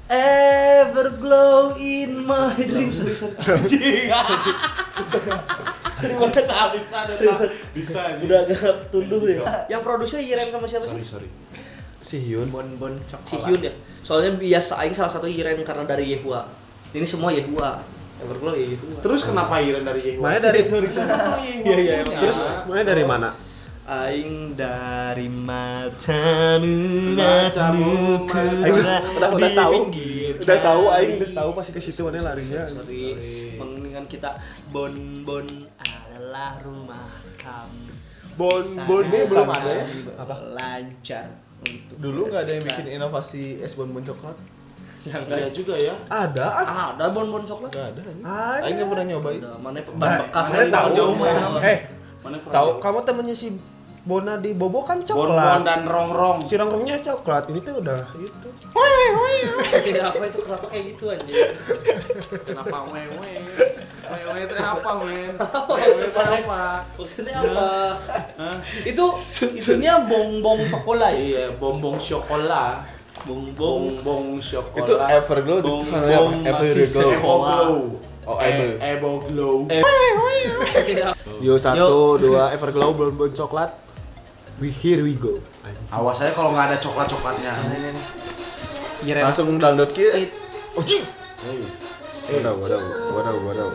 Everglow in my dreams. Bisa. Udah agak tunduh deh. Yang produsernya Yiren sama siapa sih? Sorry. Si Hyun. Bon si Hyun ya. Soalnya biasa aing salah satu Yiren karena dari Yehua. Ini semua Yehua. Everglow ya Yehua. Terus kenapa Yiren dari Yehua? Mana dari Iya. Terus mana dari mana? Aing dari matamu Aing udah tahu. Udah tahu aing udah tahu pasti ke situ mana larinya. Sorry. Mengingat kita Bon adalah rumah kami. Bon ini belum ada ya? Apa? Lancar untuk Dulu nggak ada yang bikin inovasi es bonbon coklat? Iya juga ya. Ada. Ada bon coklat. Nggak ada. Ada. Aing nggak pernah nyobain. Udah, mana ban bekas Mana tahu? Mana Tahu kamu temennya si Bona di Bobo kan Bon coklat. dan rongrong. Si rongrongnya coklat. Ini tuh udah itu. Tidak apa itu kenapa kayak gitu anjir. Kenapa wewe? Wewe itu apa, men? Wewe itu apa? Maksudnya apa? Itunya bonbon coklat ya. Iya, bonbon coklat. Bonbon Itu coklat. Everglow di Bonbon masih Everglow. Oh, Everglow. Yo 1, 2 Everglow bonbon coklat. Here we go. Awas aja kalau nggak ada coklat-coklatnya. Yiren Langsung download ki. Oh cing. Wadaw.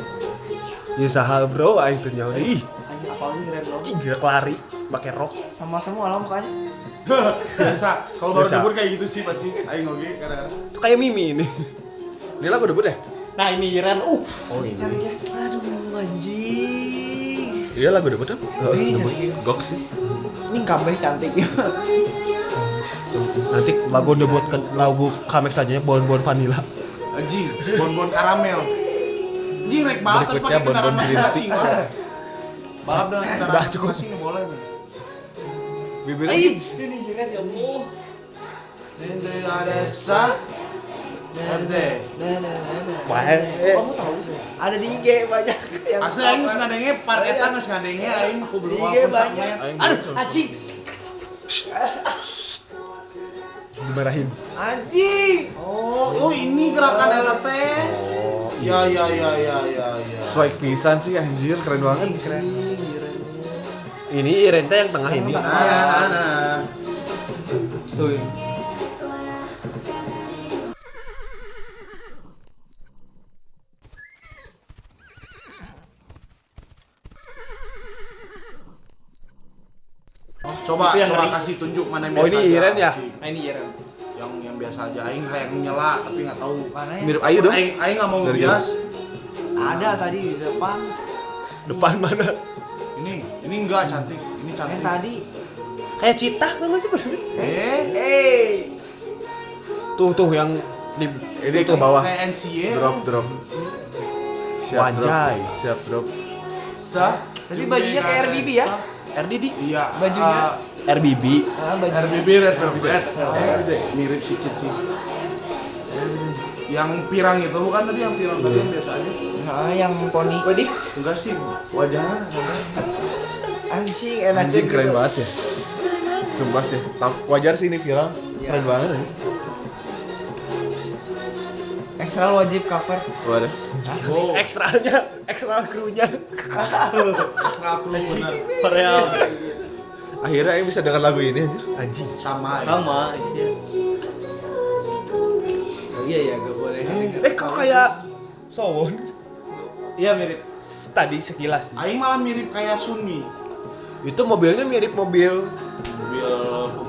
Ya saha bro aing teh nyawa. Ih, apa lu Yiren lo? cing gerak lari pakai rok. Sama semua lah mukanya. Biasa. Kalau baru Biasa. debut kayak gitu sih pasti. Aing oge kadang-kadang. Itu kayak Mimi ini. Ini lagu debut ya? Nah ini Yiren. Oh ini. Aduh anjing. Iya lagu debut kan? Debut. Gok sih. Ini kabeh cantik. Nanti lagu debut kan lagu comeback saja bonbon vanilla. Anjing, bonbon karamel. Anjing rek balap tapi Berikutnya pakai kendaraan bonbon green masing-masing lah. Balap dengan Udah, kendaraan cukup. masing-masing boleh nih. Bibirnya Ini Yiren ya Allah. Nende adesa. Nende. wah. Kamu tahu sih? Ada di IG banyak yang Asli aing geus ngadenge part eta geus ngadenge aing aku belum Iya, walaupun banyak. sampean. Aduh anjing. Dimarahin. anjing. Oh ini gerakan LT. Ya. Strike pisan sih anjir, keren banget. Ini Iren teh yang tengah ini. Nah. Tuh. Coba Itu yang coba ngeri. kasih tunjuk mana yang Oh, biasa ini aja. Iren ya? Nah ini Yiren. Yang biasa aja aing kayak nyela tapi enggak tahu. Mana ya? Mirip Ayu dong. Aing enggak mau Dari ngebias. Ada tadi di depan. Depan mana? Ini enggak cantik. Ini cantik. Yang tadi. Kayak cita kan sih bener. Tuh yang di Ini ke bawah. Kayak NCA. Drop. Wajay. Siap drop. Sah. Tapi bajunya kayak RBB ya? RDD. Iya. Bajunya. RBB. Baju. RBB Red Velvet. Mirip sedikit sih. Yang pirang itu bukan tadi yang pirang tadi yang biasa aja. Nah, yang poni. Enggak sih. Wajahnya. Anjing enak Anjing gitu. keren banget ya. Sumpah sih. Wajar sih ini viral. Keren banget ya. Ekstra wajib cover. Waduh. Oh, Ekstra krunya. ekstra kru bener. Korea. Akhirnya Aing bisa dengar lagu ini anjir. Anjing. Sama. Sama isinya. Oh iya ya, gak boleh. Kok kayak Sowon? Iya mirip. Tadi sekilas. Aing malah mirip kayak Sunmi. Itu mobilnya mirip mobil. Mobil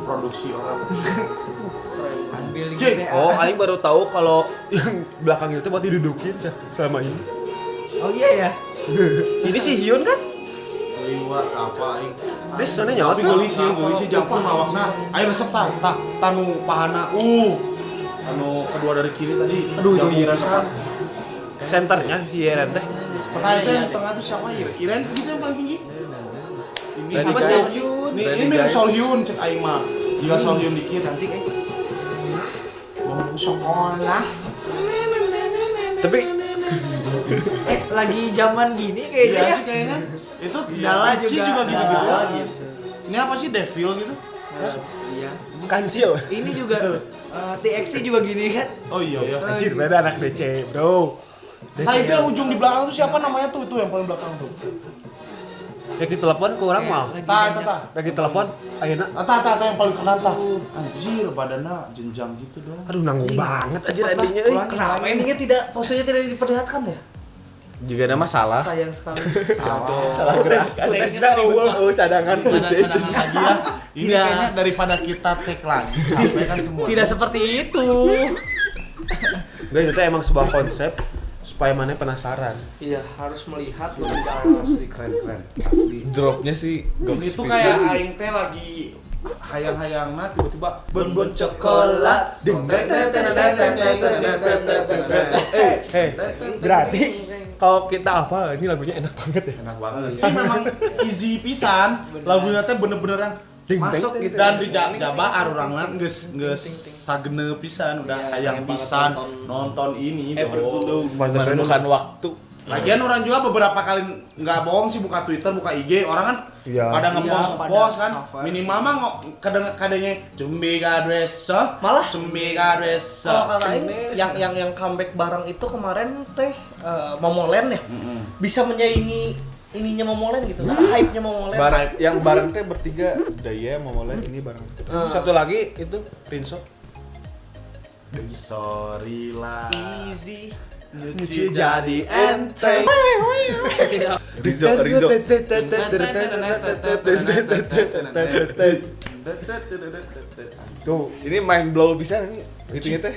produksi orang. Ambil di Cik. GTA. Oh, Aing baru tahu kalau yang belakang itu buat didudukin selama ini. Oh iya ya. Ini si Hyun kan? Aing buat apa aing? Dia sebenarnya nyawa Tapi tuh. geuli sih jampung awakna. Aing resep tah tanu pahana. Anu kedua dari kiri tadi. Aduh, itu jampung Yiren. pisan. Senternya si Iren teh. Nah, itu yang tengah itu siapa? Iren gitu yang paling tinggi. Ini Randy sama guys. Sohyun. Ini mirip guys. Sohyun cek aing mah. Jika Sohyun dikit Cantik mau sekolah. Tapi Lagi zaman gini Iya kayaknya ya. sih kayaknya. Itu Dala Itzy juga. juga gitu-gitu. Dala gitu. Ini apa sih Devil gitu? Iya. Kancil. Ini juga TXT juga gini kan. Oh iya. Anjir, beda anak DC, bro. Nah itu yang ujung di belakang tuh siapa namanya tuh? Itu yang paling belakang tuh. Ya kita telepon ke orang mah. Lagi telepon, ayeuna. Tata yang paling kanan tah. Anjir badannya jenjang gitu dong. Aduh nanggung banget anjir Cepet, endingnya. Tah. Kenapa endingnya tidak, posenya tidak diperlihatkan ya? Juga ada masalah. Sayang sekali. Salah gerakan. Cadangan footage. Cadangan lagi ya. Ini Tidak. kayaknya daripada kita take lagi capek kan semua. Tidak seperti itu. Enggak, itu tuh emang sebuah konsep supaya mana penasaran. Iya, harus melihat Asli keren. Asli. Dropnya sih Ini tuh kayak aing teh lagi hayang-hayangna tiba-tiba Bonbon coklat. berarti kalau kita apa ini lagunya enak banget ya. Enak banget. Ini memang easy pisan. Lagunya teh bener-beneran masuk gitu dan di jabar urangna geus sagene pisan udah hayang pisan nonton ini dong. Pantas bukan waktu. Lagian orang juga beberapa kali nggak bohong sih buka Twitter, buka IG, orang kan Iya. pada Iya, ngepost pada kan, cover. minimal mah kadangnya cembe gadresa, Malah? cembe Kalau gadresa. kata ini yang comeback bareng itu kemarin teh Momoland ya. Bisa menyaingi ininya Momoland gitu. Hype-nya Momoland. Yang bareng teh bertiga Daya, Momoland ini bareng. Satu lagi itu Rinso. Sorry lah. Easy. Nyuci jadi ente. Rizzo. Tuh, ini main blow bisa nih. Gitu teh.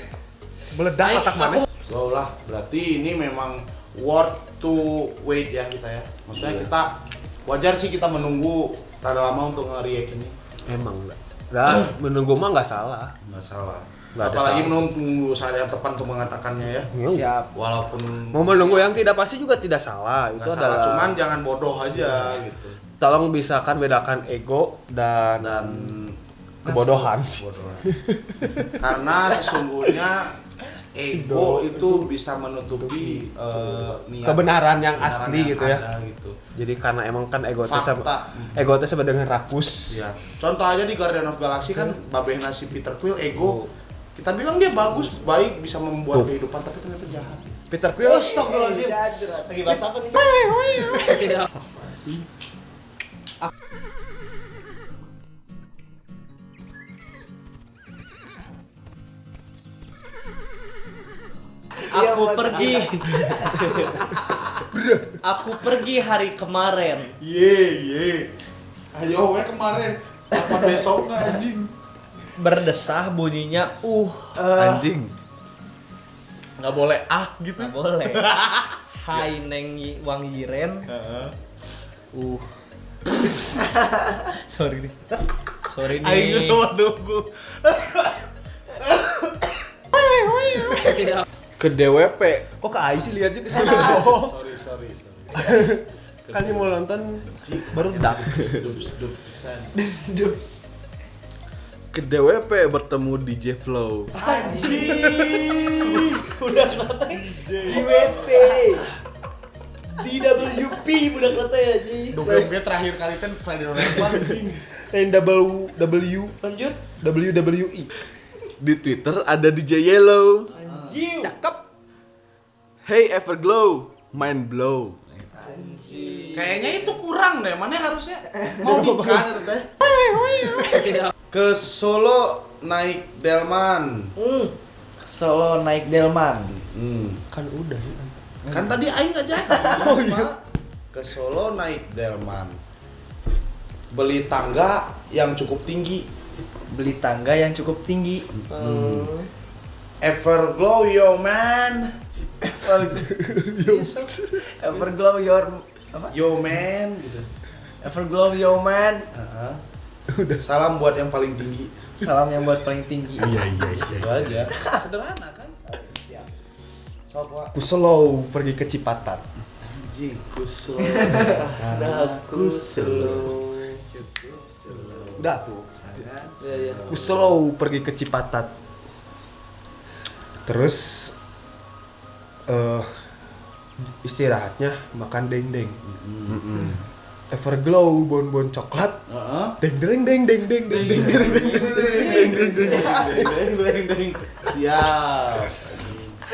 Meledak otak mana? Wow lah, berarti ini memang worth to wait ya kita ya. Maksudnya kita wajar sih kita menunggu rada lama untuk nge-react ini. Emang enggak. Nah, menunggu mah nggak salah. Nggak salah. Nggak ada Apalagi salah. menunggu saat yang tepat untuk mengatakannya ya. Siap. Walaupun Mau menunggu yang tidak pasti juga tidak salah. nggak Itu salah, adalah cuman jangan bodoh aja gitu. tolong bisakan bedakan ego dan kebodohan sih. Kebodohan. Karena sesungguhnya ego itu bisa menutupi niat Kebenaran yang kebenaran asli yang gitu ya. ada gitu. Jadi karena emang kan ego teh Fakta. sama dengan rakus. Ya. Contoh aja di Guardian of Galaxy kan babehna si Peter Quill ego. Kita bilang dia bagus, baik, bisa membuat kehidupan tapi ternyata jahat. Peter Quill. Astagfirullahaladzim. Lagi bahas apa nih? Aku pergi hari kemarin. Ye. Ayo we kemarin. Apa besok nggak anjing? Berdesah bunyinya Anjing. Nggak boleh gitu. nggak boleh. Hai Neng Wang Yiren. Sorry nih. Sorry nih. Ayo udah nunggu. Ke DWP. Kok ke AI sih lihat juga sih. Sorry. Kan dia mau nonton baru dak. Dups. Ke DWP bertemu DJ Flow. Anjing. Udah katanya DWP. DWP budak katanya anjing. WB terakhir kali kan Friday Night anjing. NWW Lanjut. WWE. Di Twitter ada DJ Yellow. Anjing. Cakep. Hey Everglow, mind blow. Kayaknya itu kurang deh. Mana harusnya mau nikah itu teh. Ke Solo naik Delman. Solo naik Delman. Kan udah. Kan tadi aing nggak jadi. Pak. Ke Solo naik Delman. Beli tangga yang cukup tinggi. Beli tangga yang cukup tinggi. Everglow yo man. Everglow your apa? Yo man gitu. Everglow yo man. Udah salam buat yang paling tinggi. Salam yang buat paling tinggi. Iya. Itu aja. Sederhana kan? Sok Pak. Ku slow pergi ke Cipatat. Anjing kusel. Aku slow. Udah tuh. Iya. Ku slow pergi ke Cipatat. Terus istirahatnya makan deng-deng. Everglow bon coklat. Deng. Yes.